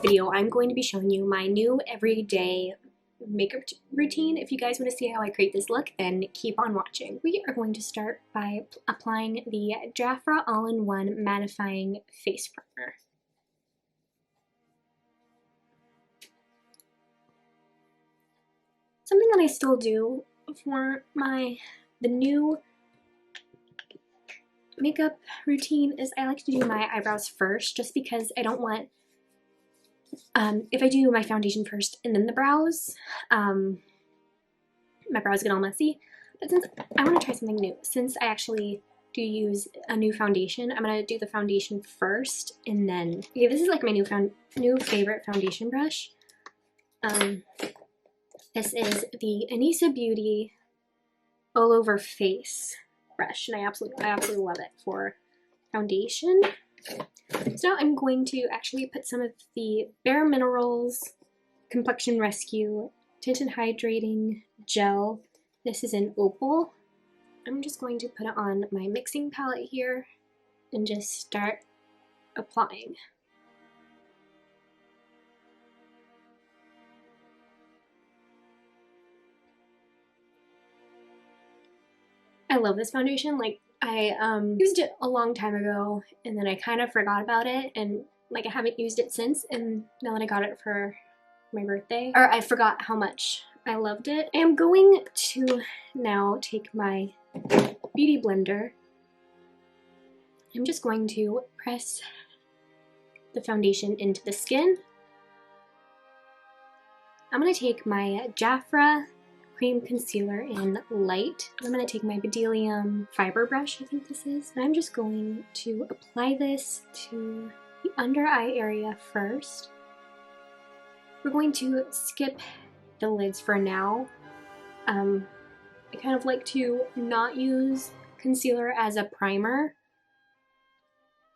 video, I'm going to be showing you my new everyday makeup routine. If you guys want to see how I create this look, then keep on watching. We are going to start by applying the Jafra All-in-One Mattifying Face Primer. Something that I still do for the new makeup routine is I like to do my eyebrows first, just because I don't want, if I do my foundation first and then the brows, my brows get all messy. But since I want to try something new, since I actually do use a new foundation, I'm going to do the foundation first and then, okay, this is like my new favorite foundation brush. This is the Anissa Beauty All Over Face brush, and I absolutely love it for foundation. So now I'm going to actually put some of the Bare Minerals Complexion Rescue Tint and Hydrating Gel. This is in Opal. I'm just going to put it on my mixing palette here and just start applying. I love this foundation. Like, I used it a long time ago and then I kind of forgot about it, and like I haven't used it since, and now that I got it for my birthday, or I forgot how much I loved it. I am going to now take my beauty blender. I'm just going to press the foundation into the skin. I'm going to take my Jafra Cream Concealer in Light. I'm going to take my Bdellium Fiber Brush, I think this is, and I'm just going to apply this to the under eye area first. We're going to skip the lids for now. I kind of like to not use concealer as a primer,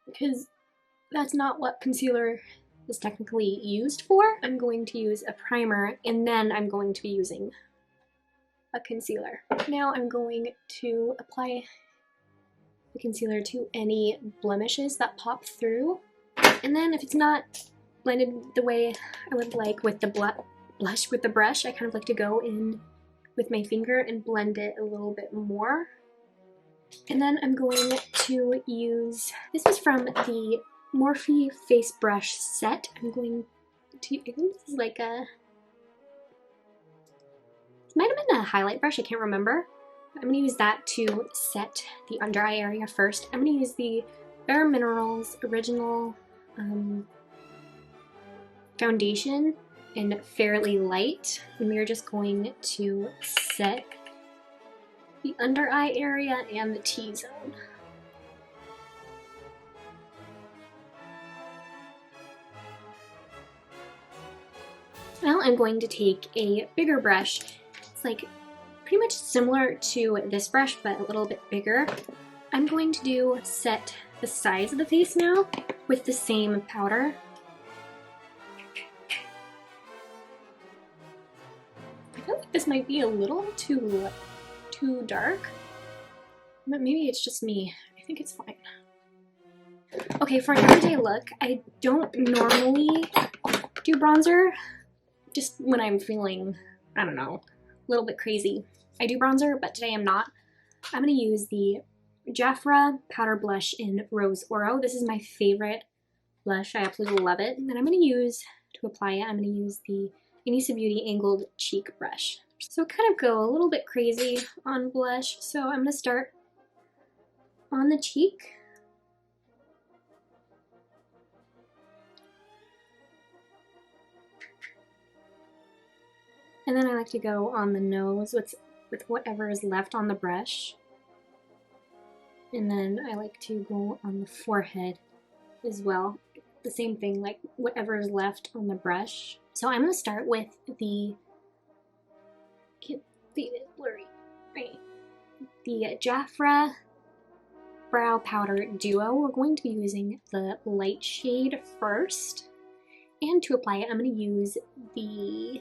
because that's not what concealer is technically used for. I'm going to use a primer and then I'm going to be using a concealer. Now I'm going to apply the concealer to any blemishes that pop through, and then if it's not blended the way I would like with the blush with the brush, I kind of like to go in with my finger and blend it a little bit more. And then I'm going to use, this is from the Morphe Face Brush set. I'm going to, I think this is like a, might have been a highlight brush, I can't remember. I'm going to use that to set the under eye area first. I'm going to use the Bare Minerals Original Foundation in Fairly Light, and we're just going to set the under eye area and the T-zone. Now I'm going to take a bigger brush. Like pretty much similar to this brush, but a little bit bigger. I'm going to set the sides of the face now with the same powder. I feel like this might be a little too dark, but maybe it's just me. I think it's fine. Okay, for an everyday look, I don't normally do bronzer. Just when I'm feeling, I don't know, a little bit crazy, I do bronzer, but today I'm not. I'm going to use the Jafra Powder Blush in Rose Orro. This is my favorite blush. I absolutely love it. And then I'm going to use, to apply it, I'm going to use the Anissa Beauty Angled Cheek Brush. So kind of go a little bit crazy on blush. So I'm going to start on the cheek. And then I like to go on the nose with whatever is left on the brush. And then I like to go on the forehead as well. The same thing, like whatever is left on the brush. So I'm going to start with the, can't see it, blurry, right? The Jafra Brow Powder Duo. We're going to be using the light shade first. And to apply it, I'm going to use the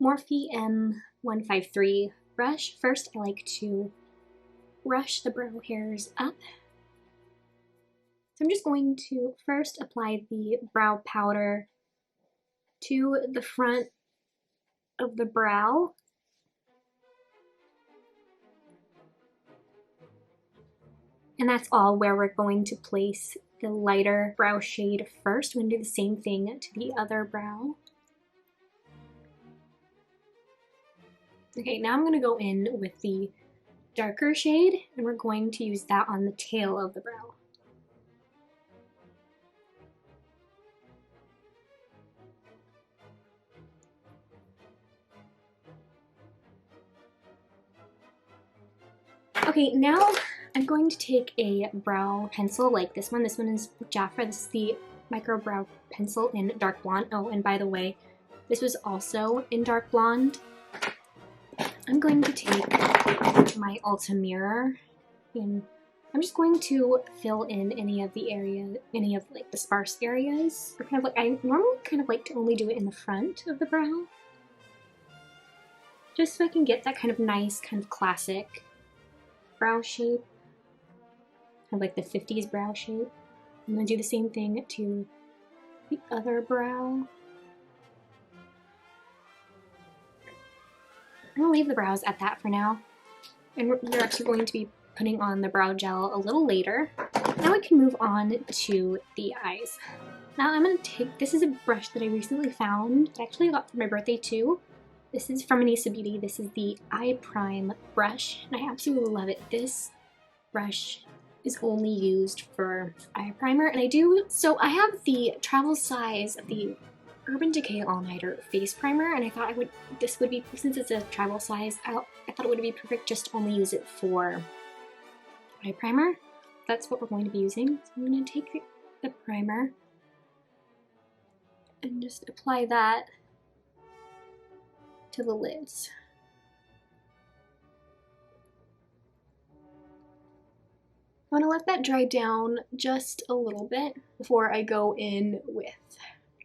Morphe M153 brush. First, I like to brush the brow hairs up So I'm just going to first apply the brow powder to the front of the brow. And that's all where we're going to place the lighter brow shade first. We're going to do the same thing to the other brow. Okay, now I'm going to go in with the darker shade, and we're going to use that on the tail of the brow. Okay, now I'm going to take a brow pencil like this one. This one is Jafra. This is the micro brow pencil in dark blonde. Oh, and by the way, this was also in dark blonde. I'm going to take my Ulta mirror, and I'm just going to fill in any of the like the sparse areas. Or kind of like, I normally kind of like to only do it in the front of the brow, just so I can get that kind of nice, kind of classic brow shape, kind of like the 50s brow shape. I'm gonna do the same thing to the other brow. I'm gonna leave the brows at that for now, and we're actually going to be putting on the brow gel a little later. Now we can move on to the eyes. Now I'm gonna take, this is a brush that I recently found. I actually got for my birthday too. This is from Anissa Beauty. This is the Eye Prime brush, and I absolutely love it. This brush is only used for eye primer, and I have the travel size of the Urban Decay All Nighter face primer, and I thought this would be, since it's a travel size, I thought it would be perfect just to only use it for eye primer. That's what we're going to be using. So I'm going to take the primer and just apply that to the lids. I'm going to let that dry down just a little bit before I go in with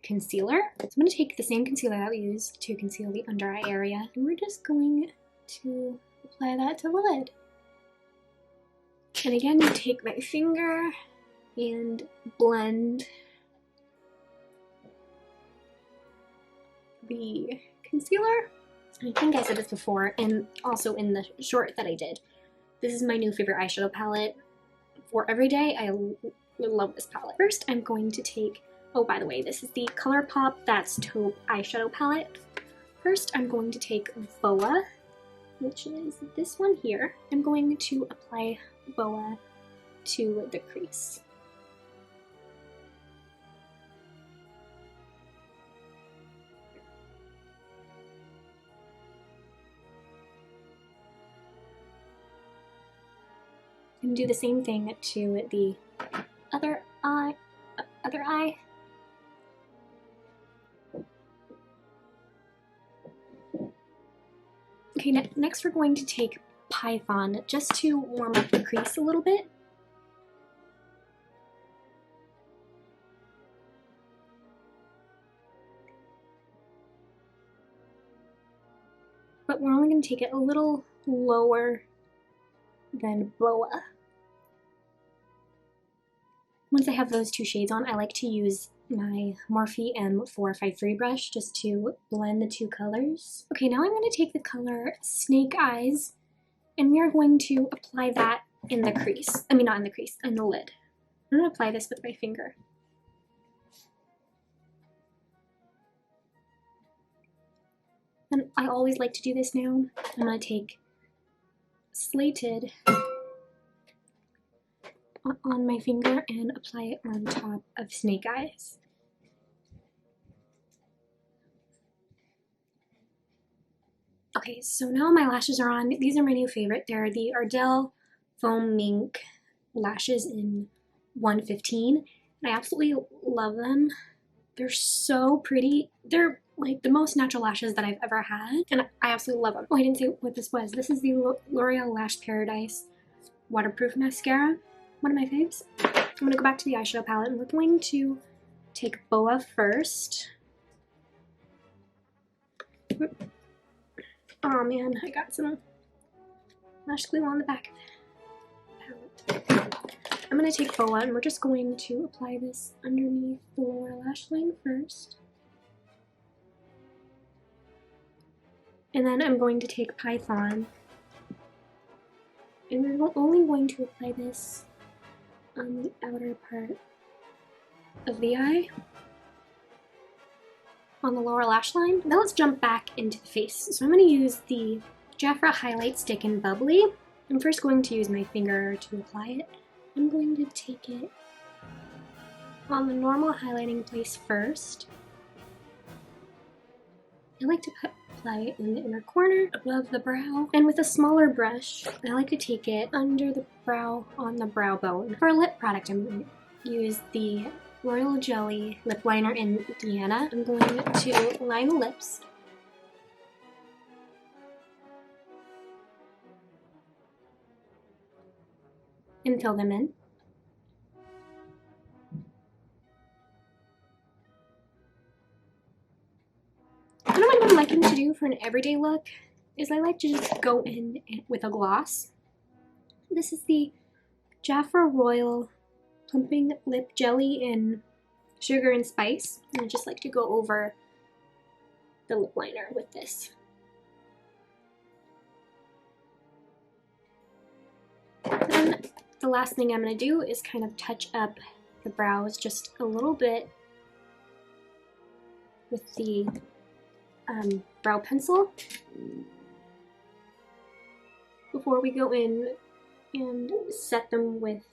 concealer. So I'm going to take the same concealer that we used to conceal the under eye area, and we're just going to apply that to the lid. And again, you take my finger and blend the concealer. I think I said this before, and also in the short that I did. This is my new favorite eyeshadow palette for everyday. I love this palette. First, I'm going to take, oh, by the way, this is the ColourPop That's Taupe eyeshadow palette. First, I'm going to take Boa, which is this one here. I'm going to apply Boa to the crease. And do the same thing to the other eye. Okay, next we're going to take Python just to warm up the crease a little bit. But we're only going to take it a little lower than Boa. Once I have those two shades on, I like to use my Morphe M453 brush just to blend the two colors. Okay, now I'm going to take the color Snake Eyes, and we are going to apply that in the crease. I mean, not in the crease, in the lid. I'm going to apply this with my finger. And I always like to do this now. I'm going to take Slated on my finger and apply it on top of Snake Eyes. Okay, so now my lashes are on. These are my new favorite. They're the Ardell Foam Mink lashes in 115. And I absolutely love them. They're so pretty. They're like the most natural lashes that I've ever had, and I absolutely love them. Oh, I didn't say what this was. This is the Loreal Lash Paradise Waterproof Mascara. One of my faves. I'm going to go back to the eyeshadow palette, and we're going to take Boa first. Oh man, I got some lash glue on the back of the palette. I'm going to take faux and we're just going to apply this underneath the lower lash line first. And then I'm going to take Python, and we're only going to apply this on the outer part of the eye, on the lower lash line. Now let's jump back into the face. So I'm going to use the Jafra Highlight Stick in Bubbly. I'm first going to use my finger to apply it. I'm going to take it on the normal highlighting place first. I like to apply it in the inner corner above the brow, and with a smaller brush I like to take it under the brow on the brow bone. For a lip product I'm going to use the Royal Jelly lip liner in Indiana. I'm going to line the lips and fill them in. One of what I'm liking to do for an everyday look is I like to just go in with a gloss. This is the Jafra Royal Plumping Lip Jelly in Sugar and Spice, and I just like to go over the lip liner with this. Then the last thing I'm going to do is kind of touch up the brows just a little bit with the brow pencil before we go in and set them with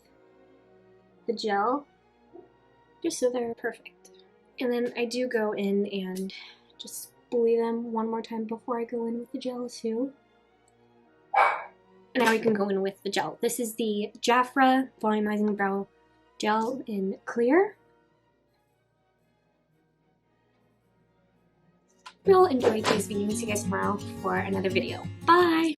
the gel, just so they're perfect. And then I do go in and just spoolie them one more time before I go in with the gel too. And now we can go in with the gel. This is the Jafra Volumizing Brow Gel in Clear. We'll enjoy these videos. See you guys tomorrow for another video. Bye!